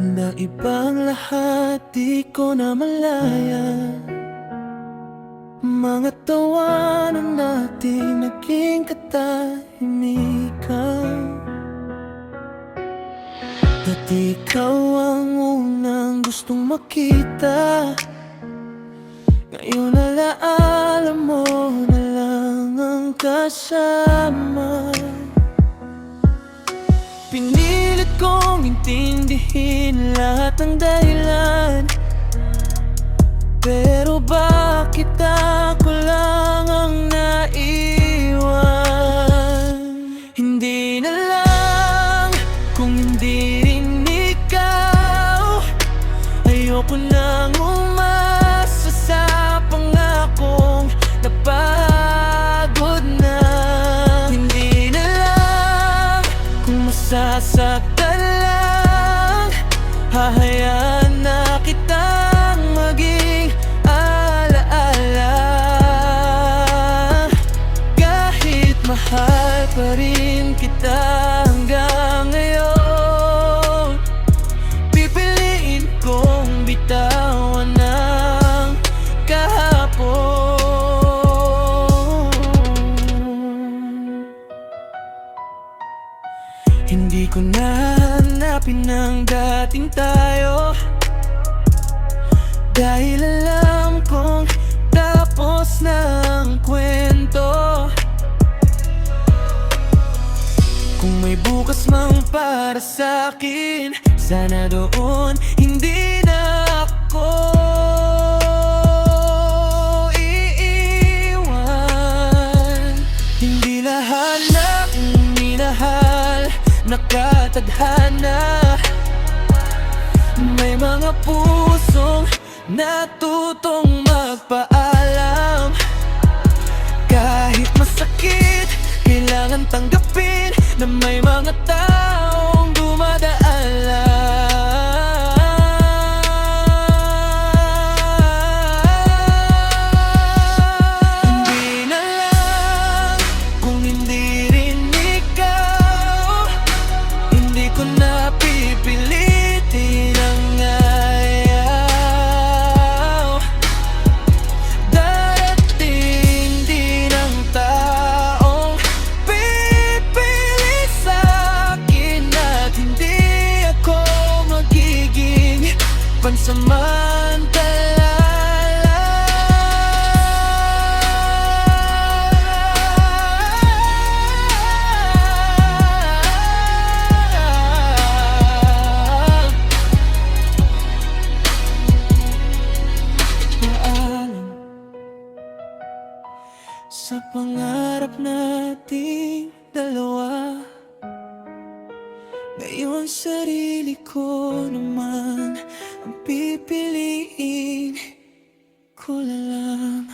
Na ibang lahat di ko na malaya. Mga tawanan natin naging katahimikan. Dati ikaw ang unang gustong makita. Ngayon alaala mo na lang ang kasama. Pinilit kong intindihin lahat ng dahilan, pero bakit ako lang ang naiwan? Hindi na lang kung hindi rin ikaw. Ayoko nang umasa sa pangakong napagod na. Hindi na lang kung masasaktan lang, hahayaan na kitang maging alaala. Kahit mahal pa rin kita hanggang ngayon, pipiliin kong bitawan ng kahapon. Hindi ko nahanapin ang dating tayo, dahil alam kong tapos na ang kwento. Kung may bukas mang para sa'kin, sana doon hindi na ako iiwan. Hindi lahat ng minahal nakatadhana. May mga pusong natutong magpaalam. Kahit masakit, kailangan tanggapin na may mga taong dumadaan lang. Hindi na lang kung hindi rin ikaw. Hindi ko na pipilitin ang ayaw. Darating din ang taong pipilit sa'kin at hindi ako magiging pansamantala. Sa pangarap nating dalawa, ngayon sarili ko naman ang pipiliin ko lang.